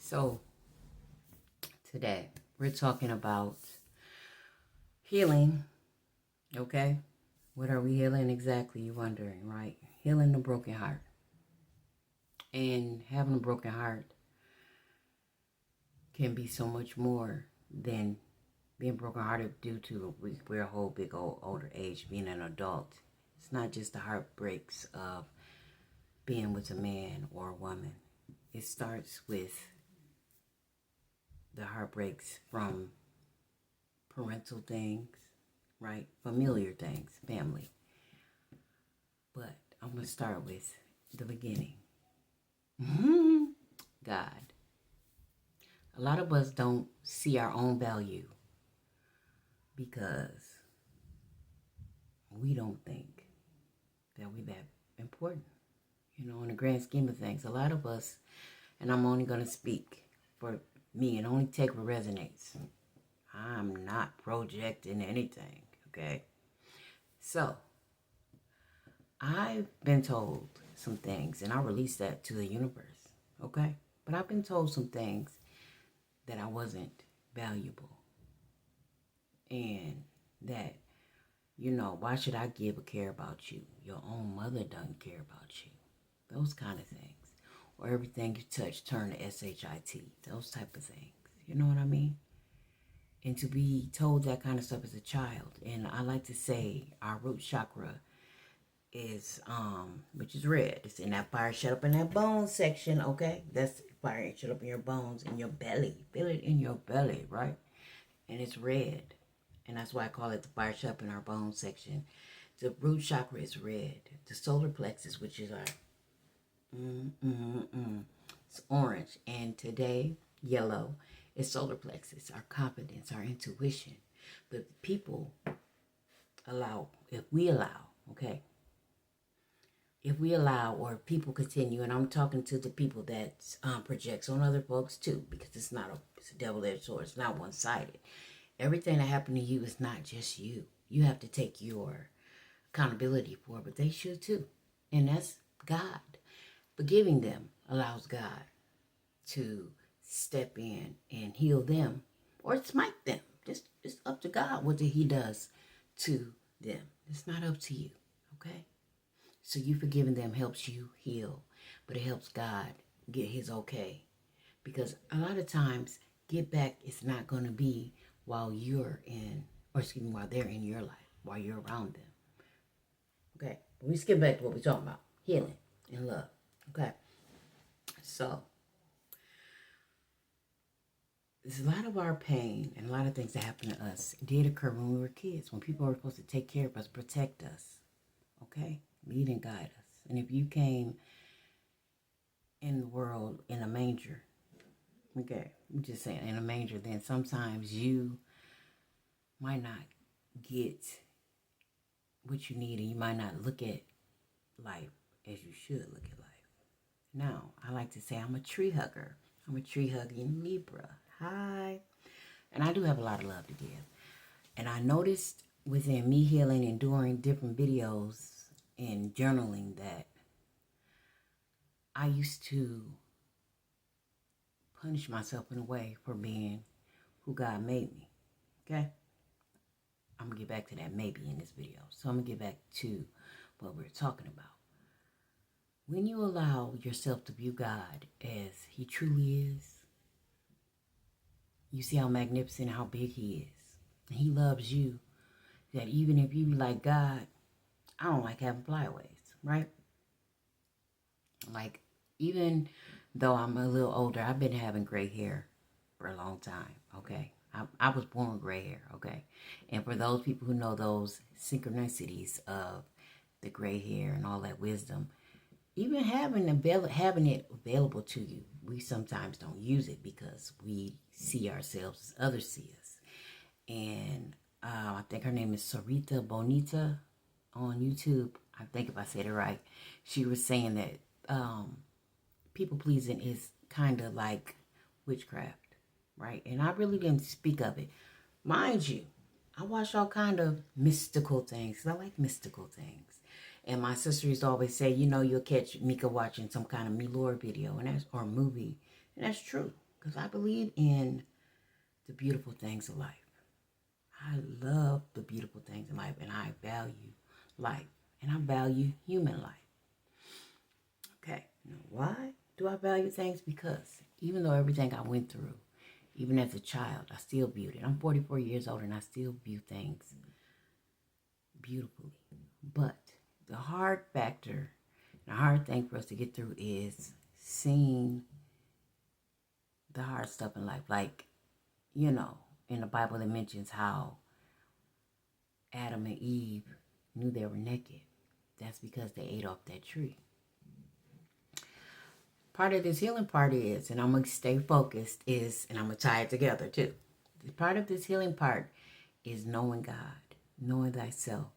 So, today we're talking about healing, okay? What are we healing exactly? You're wondering, right? Healing the broken heart. And having a broken heart can be so much more than being brokenhearted due to we're a whole big older age, being an adult. It's not just the heartbreaks of being with a man or a woman. It starts with the heartbreaks from parental things, right? Familiar things, family. But I'm going to start with the beginning. God. A lot of us don't see our own value because we don't think that we're that important. You know, in the grand scheme of things, a lot of us, and I'm only going to speak for me and only take what resonates. I'm not projecting anything, okay? So, I've been told some things, and I release that to the universe, okay? But I've been told some things that I wasn't valuable. And that, why should I give a care about you? Your own mother doesn't care about you. Those kind of things. Or everything you touch turn to SHIT. Those type of things. You know what I mean? And to be told that kind of stuff as a child. And I like to say our root chakra is, which is red. It's in that fire shut up in that bone section, okay? That's fire shut up in your bones, in your belly. Feel it in your belly, right? And it's red. And that's why I call it the fire shut up in our bone section. The root chakra is red. The solar plexus, which is our, it's orange. And today, yellow is solar plexus, our confidence, our intuition. But people allow, if we allow, or people continue, and I'm talking to the people that projects on other folks too, because it's a double-edged sword. It's not one-sided. Everything that happened to you is not just you. You have to take your accountability for it, but they should too. And that's God. Forgiving them allows God to step in and heal them or smite them. It's up to God what he does to them. It's not up to you, okay? So you forgiving them helps you heal, but it helps God get his okay. Because a lot of times, get back is not going to be while while they're in your life, while you're around them. Okay, but we skip back to what we're talking about, healing and love. Okay, so there's a lot of our pain and a lot of things that happen to us did occur when we were kids, when people were supposed to take care of us, protect us, okay, lead and guide us. And if you came in the world in a manger, okay, I'm just saying, in a manger, then sometimes you might not get what you need, and you might not look at life as you should look at life. Now, I like to say I'm a tree hugger. I'm a tree hugging Libra. Hi. And I do have a lot of love to give. And I noticed within me healing and doing different videos and journaling that I used to punish myself in a way for being who God made me. Okay? I'm going to get back to that maybe in this video. So I'm going to get back to what we're talking about. When you allow yourself to view God as he truly is, you see how magnificent, how big he is. And he loves you. That even if you like God, I don't like having flyaways, right? Like, even though I'm a little older, I've been having gray hair for a long time, okay? I was born with gray hair, okay? And for those people who know those synchronicities of the gray hair and all that wisdom, even having it available to you, we sometimes don't use it because we see ourselves as others see us. And I think her name is Sarita Bonita on YouTube. I think if I said it right, she was saying that people pleasing is kind of like witchcraft, right? And I really didn't speak of it. Mind you, I watch all kind of mystical things. I like mystical things. And my sister used to always say, you'll catch Mika watching some kind of Milor video or movie. And that's true. because I believe in the beautiful things of life. I love the beautiful things in life, and I value life, and I value human life. Okay, now why do I value things? Because even though everything I went through, even as a child, I still viewed it. I'm 44 years old, and I still view things beautifully. But the hard factor, the hard thing for us to get through is seeing the hard stuff in life. Like, in the Bible it mentions how Adam and Eve knew they were naked. That's because they ate off that tree. Part of this healing part is, and I'm going to stay focused, and I'm going to tie it together too. Part of this healing part is knowing God, knowing thyself,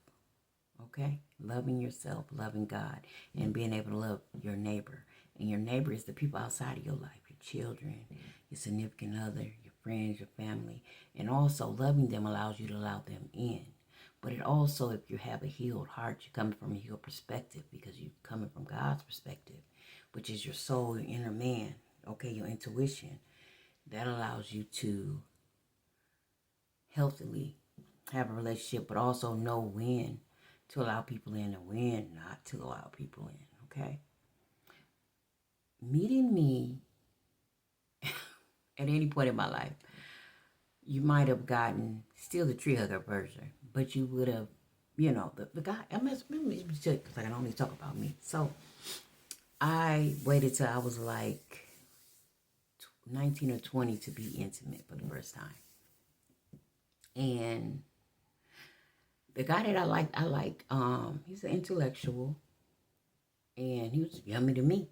okay? Loving yourself, loving God, and being able to love your neighbor. And your neighbor is the people outside of your life, your children, your significant other, your friends, your family. And also loving them allows you to allow them in. But it also, if you have a healed heart, you're coming from a healed perspective because you're coming from God's perspective, which is your soul, your inner man, okay, your intuition. That allows you to healthily have a relationship, but also know when to allow people in and when not to allow people in, okay? Meeting me at any point in my life, you might have gotten still the tree hugger version, but you would have, the guy, because I can only talk about me. So I waited till I was like 19 or 20 to be intimate for the first time. And the guy that I liked, he's an intellectual, and he was yummy to me.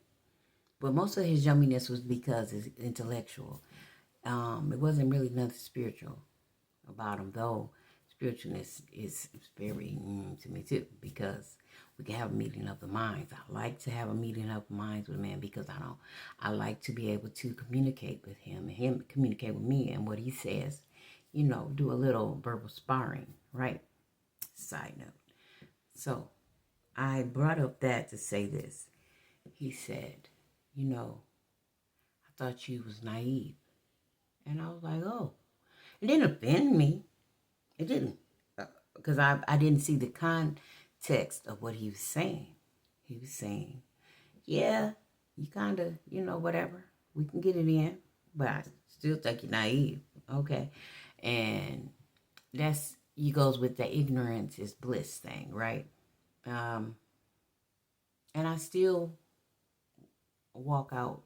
But most of his yumminess was because it's intellectual. It wasn't really nothing spiritual about him, though spiritualness is very to me too, because we can have a meeting of the minds. I like to have a meeting of the minds with a man because I like to be able to communicate with him and him communicate with me, and what he says, do a little verbal sparring, right? Side note. So I brought up that to say this. He said, I thought you was naive. And I was like, oh. It didn't offend me. It didn't. Because I didn't see the context of what he was saying. He was saying, yeah, you kind of, whatever. We can get it in. But I still think you're naive. Okay. And you goes with the ignorance is bliss thing, right? And I still walk out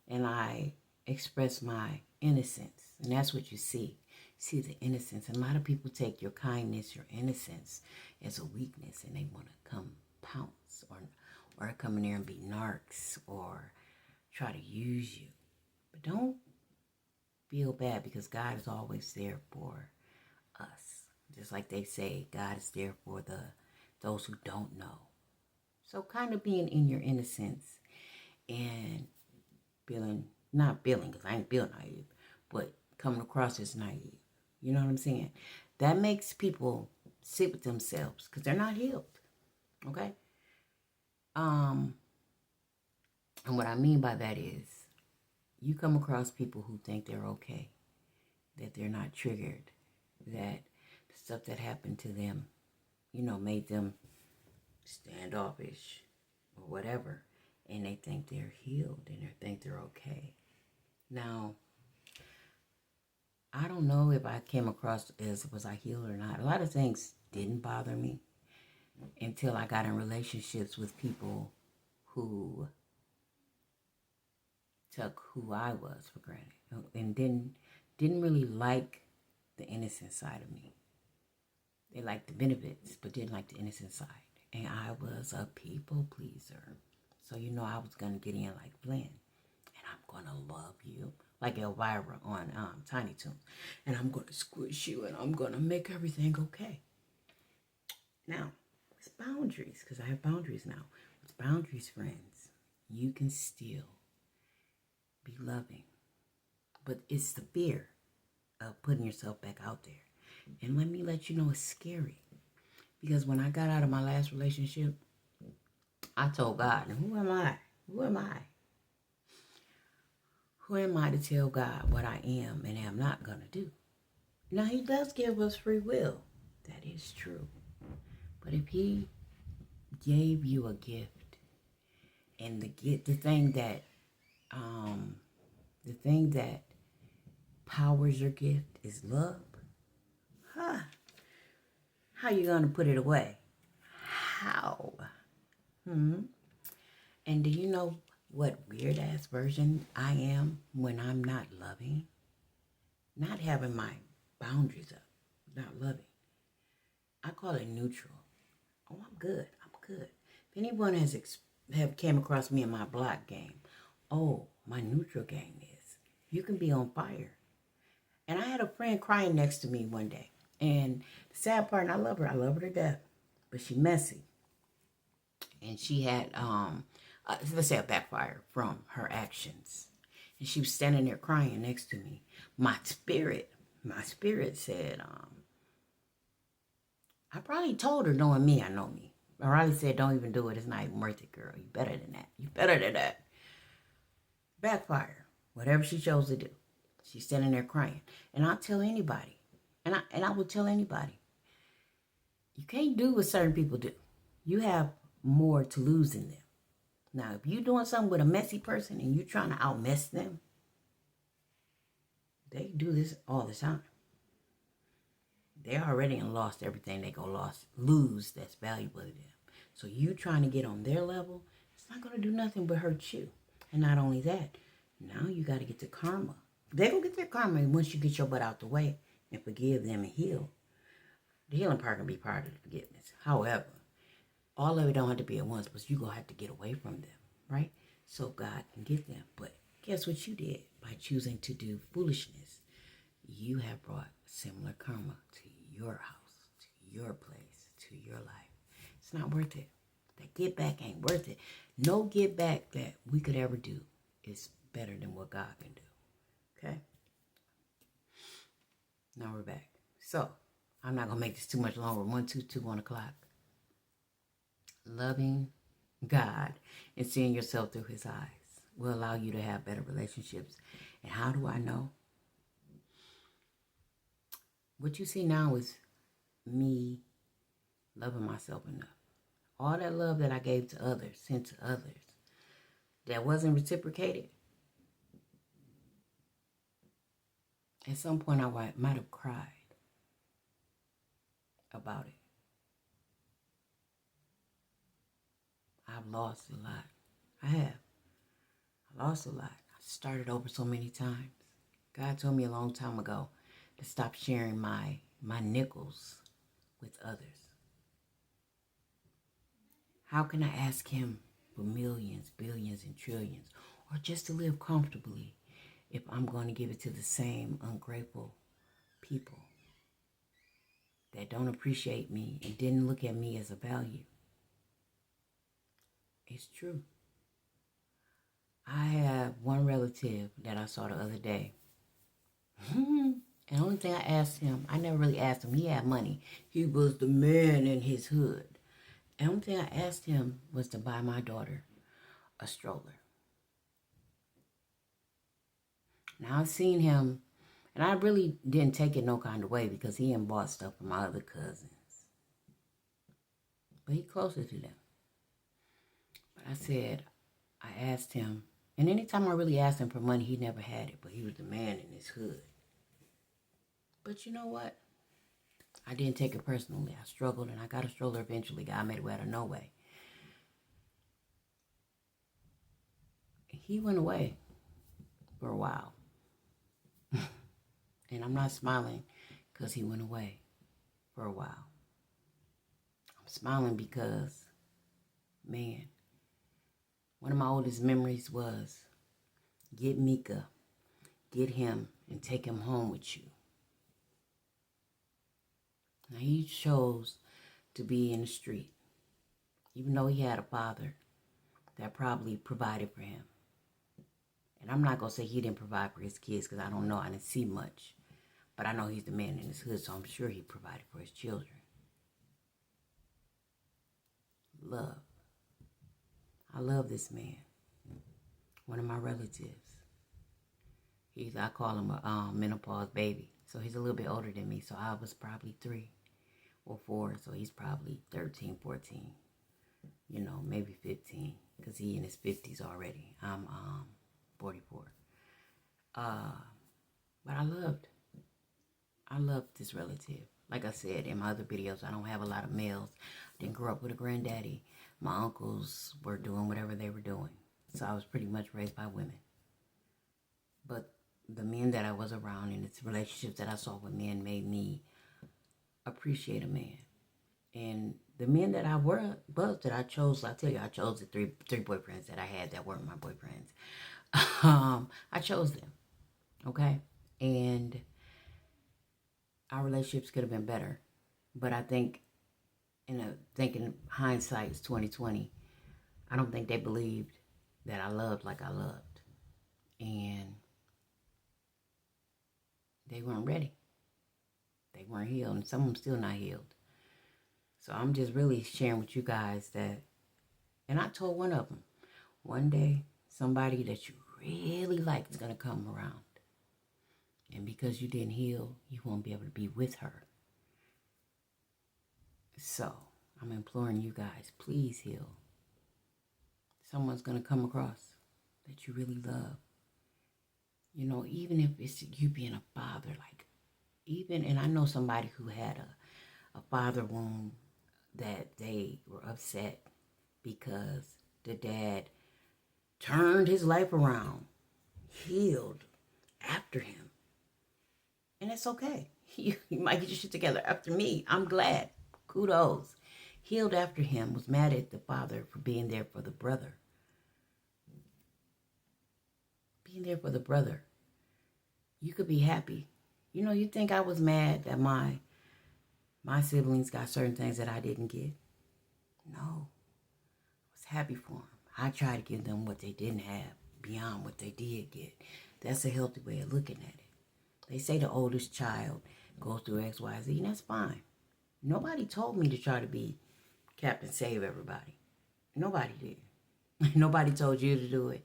and I express my innocence. And that's what you see. See the innocence. And a lot of people take your kindness, your innocence as a weakness, and they want to come pounce or come in there and be narcs or try to use you. But don't feel bad, because God is always there for us. Just like they say, God is there for those who don't know. So kind of being in your innocence and not feeling, because I ain't feel naive, but coming across as naive. You know what I'm saying? That makes people sit with themselves because they're not healed. Okay? And what I mean by that is you come across people who think they're okay, that they're not triggered, that the stuff that happened to them, made them standoffish or whatever, and they think they're healed and they think they're okay. Now, I don't know if I came across as was I healed or not. A lot of things didn't bother me until I got in relationships with people who took who I was for granted and didn't really like the innocent side of me. They liked the benefits, but didn't like the innocent side. And I was a people pleaser. So I was going to get in like Flynn. And I'm going to love you. Like Elvira on Tiny Toons. And I'm going to squish you and I'm going to make everything okay. Now, it's boundaries, because I have boundaries now. With boundaries, friends, you can still be loving. But it's the fear of putting yourself back out there. And let me let you know, it's scary. Because when I got out of my last relationship, I told God, who am I? Who am I? Who am I to tell God what I am and am not going to do? Now, he does give us free will. That is true. But if he gave you a gift, and the thing that powers your gift is love, how you going to put it away? How? And do you know what weird-ass version I am when I'm not loving? Not having my boundaries up, not loving. I call it neutral. Oh, I'm good. I'm good. If anyone have came across me in my block game, oh, my neutral game is you can be on fire. And I had a friend crying next to me one day. And the sad part, and I love her to death, but she messy. And she had, let's say, a backfire from her actions. And she was standing there crying next to me. My spirit said, I probably told her, knowing me, I know me. I probably said, don't even do it. It's not even worth it, girl. You better than that. You better than that. Backfire. Whatever she chose to do. She's standing there crying. And I'll tell anybody. And I will tell anybody. You can't do what certain people do. You have more to lose than them. Now, if you're doing something with a messy person and you're trying to outmess them, they do this all the time. They already lost everything they gonna lose that's valuable to them. So you trying to get on their level, it's not gonna do nothing but hurt you. And not only that, now you got to get to karma. They gonna get their karma once you get your butt out the way and forgive them and heal. The healing part can be part of the forgiveness. However, all of it don't have to be at once, but you gonna have to get away from them, right? So God can get them. But guess what you did by choosing to do foolishness? You have brought similar karma to your house, to your place, to your life. It's not worth it. That get back ain't worth it. No get back that we could ever do is better than what God can do. Okay? Now we're back. So, I'm not going to make this too much longer. 1, 2, 2, 1 o'clock. Loving God and seeing yourself through his eyes will allow you to have better relationships. And how do I know? What you see now is me loving myself enough. All that love that I gave to others, sent to others, that wasn't reciprocated. At some point, I might have cried about it. I've lost a lot. I have. I lost a lot. I started over so many times. God told me a long time ago to stop sharing my nickels with others. How can I ask him for millions, billions, and trillions, or just to live comfortably if I'm going to give it to the same ungrateful people that don't appreciate me and didn't look at me as a value? It's true. I have one relative that I saw the other day. And the only thing I asked him, I never really asked him, he had money. He was the man in his hood. And the only thing I asked him was to buy my daughter a stroller. Now I've seen him, and I really didn't take it no kind of way because he had bought stuff for my other cousins. But he closer to them. But I asked him, and anytime I really asked him for money, he never had it, but he was the man in his hood. But you know what? I didn't take it personally. I struggled, and I got a stroller eventually. God made a way out of no way. He went away for a while. And I'm not smiling because he went away for a while. I'm smiling because, man, one of my oldest memories was get Mika, get him, and take him home with you. Now, he chose to be in the street, even though he had a father that probably provided for him. And I'm not going to say he didn't provide for his kids because I don't know. I didn't see much. But I know he's the man in his hood, so I'm sure he provided for his children. Love. I love this man. One of my relatives. I call him a menopause baby. So he's a little bit older than me. So I was probably 3 or 4. So he's probably 13, 14. Maybe 15. Because he in his 50s already. I'm 44. But I loved this relative. Like I said in my other videos, I don't have a lot of males. I didn't grow up with a granddaddy. My uncles were doing whatever they were doing. So I was pretty much raised by women. But the men that I was around and the relationships that I saw with men made me appreciate a man. And the men that I was that I chose, I tell you, I chose the three boyfriends that I had that weren't my boyfriends. I chose them, okay? And our relationships could have been better. But I think, thinking hindsight is 2020, I don't think they believed that I loved like I loved. And they weren't ready. They weren't healed, and some of them still not healed. So I'm just really sharing with you guys that, and I told one of them, one day, somebody that you really like is going to come around. And because you didn't heal, you won't be able to be with her. So I'm imploring you guys, please heal. Someone's going to come across that you really love. Even if it's you being a father, and I know somebody who had a father wound that they were upset because the dad turned his life around, healed after him. And it's okay. You might get your shit together after me. I'm glad. Kudos. Healed after him, was mad at the father for being there for the brother. Being there for the brother. You could be happy. You think I was mad that my siblings got certain things that I didn't get? No. I was happy for them. I tried to give them what they didn't have beyond what they did get. That's a healthy way of looking at it. They say the oldest child goes through X, Y, Z, and that's fine. Nobody told me to try to be Captain Save Everybody. Nobody did. Nobody told you to do it.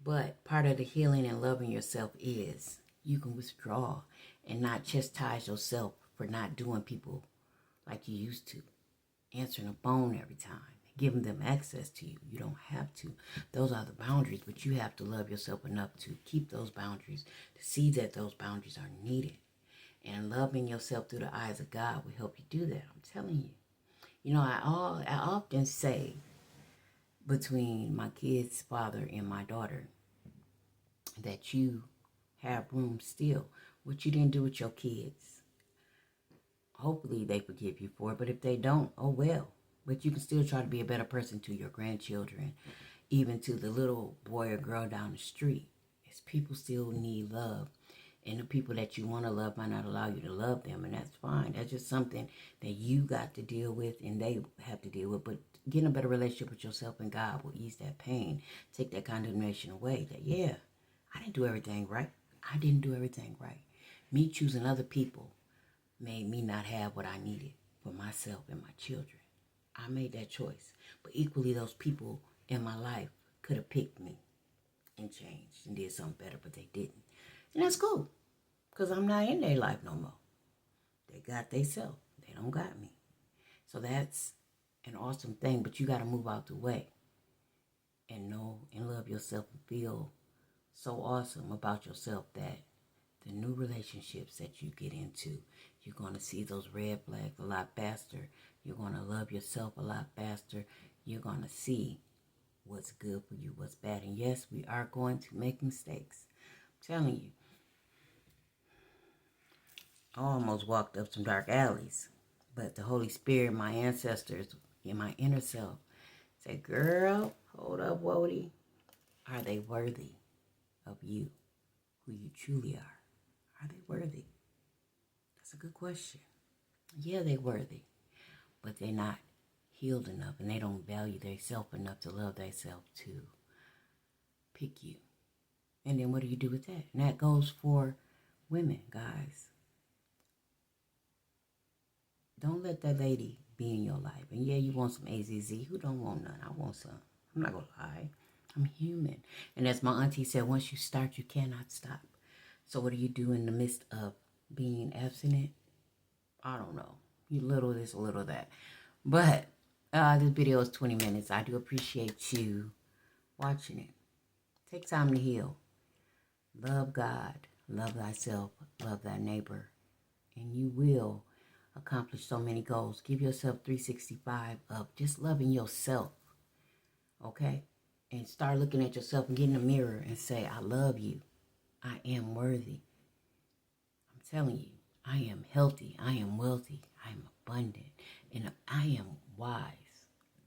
But part of the healing and loving yourself is you can withdraw and not chastise yourself for not doing people like you used to. Answering a phone every time. Giving them access to you. You don't have to. Those are the boundaries, but you have to love yourself enough to keep those boundaries, to see that those boundaries are needed. And loving yourself through the eyes of God will help you do that. I'm telling you. I often say between my kid's father and my daughter that you have room still. What you didn't do with your kids. Hopefully they forgive you for it, but if they don't, oh well. But you can still try to be a better person to your grandchildren, even to the little boy or girl down the street. As people still need love. And the people that you want to love might not allow you to love them, and that's fine. That's just something that you got to deal with and they have to deal with. But getting a better relationship with yourself and God will ease that pain, take that condemnation away. That, yeah, I didn't do everything right. I didn't do everything right. Me choosing other people made me not have what I needed for myself and my children. I made that choice. But equally, those people in my life could have picked me and changed and did something better, but they didn't. And that's cool. Because I'm not in their life no more. They got theyself. They don't got me. So that's an awesome thing. But you got to move out the way. And know and love yourself and feel so awesome about yourself that the new relationships that you get into, you're going to see those red flags a lot faster. You're going to love yourself a lot faster. You're going to see what's good for you, what's bad. And yes, we are going to make mistakes. I'm telling you. I almost walked up some dark alleys. But the Holy Spirit, my ancestors, in my inner self, said, girl, hold up, Wody. Are they worthy of you, who you truly are? Are they worthy? That's a good question. Yeah, they're worthy. But they're not healed enough, and they don't value themselves enough to love themselves to pick you. And then what do you do with that? And that goes for women, guys. Don't let that lady be in your life. And yeah, you want some AZZ. Who don't want none? I want some. I'm not going to lie. I'm human. And as my auntie said, once you start, you cannot stop. So what do you do in the midst of being abstinent? I don't know. You little this, a little that. But this video is 20 minutes. I do appreciate you watching it. Take time to heal. Love God. Love thyself. Love thy neighbor. And you will accomplish so many goals. Give yourself 365 of just loving yourself. Okay? And start looking at yourself and get in the mirror and say, I love you. I am worthy. I'm telling you, I am healthy. I am wealthy. I am abundant. And I am wise.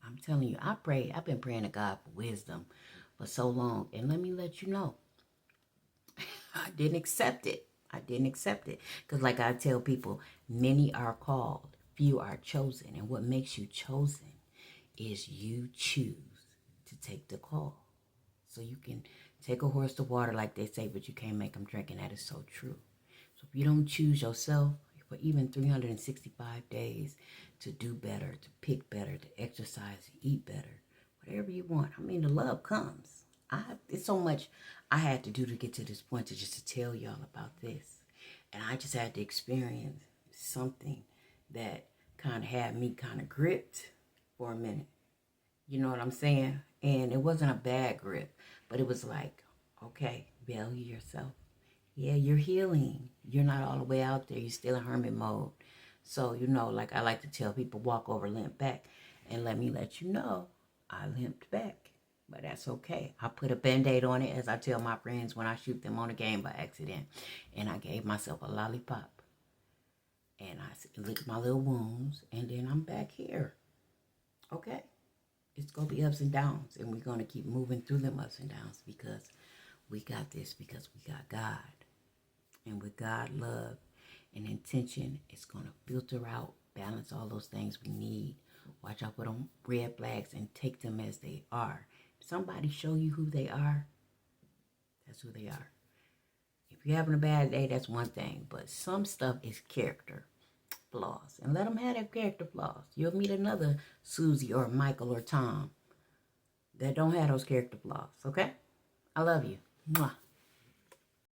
I'm telling you, I've been praying to God for wisdom for so long. And let me let you know, I didn't accept it. Because like I tell people, many are called, few are chosen. And what makes you chosen is you choose to take the call. So you can take a horse to water like they say, but you can't make them drink. And that is so true. So if you don't choose yourself for even 365 days to do better, to pick better, to exercise, to eat better, whatever you want. I mean, the love comes. It's so much I had to do to get to this point to just to tell y'all about this. And I just had to experience something that kind of had me kind of gripped for a minute. You know what I'm saying? And it wasn't a bad grip, but it was like, okay, value yourself. Yeah, you're healing. You're not all the way out there. You're still in hermit mode. So, you know, like I like to tell people, walk over, limp back. And let me let you know, I limped back. But that's okay. I put a Band-Aid on it, as I tell my friends when I shoot them on a game by accident. And I gave myself a lollipop. And I licked my little wounds. And then I'm back here. Okay? It's going to be ups and downs. And we're going to keep moving through them ups and downs because we got this, because we got God. And with God, love, and intention, it's going to filter out, balance all those things we need. Watch out for them red flags and take them as they are. If somebody show you who they are, that's who they are. If you're having a bad day, that's one thing. But some stuff is character flaws. And let them have their character flaws. You'll meet another Susie or Michael or Tom that don't have those character flaws. Okay? I love you. Mwah.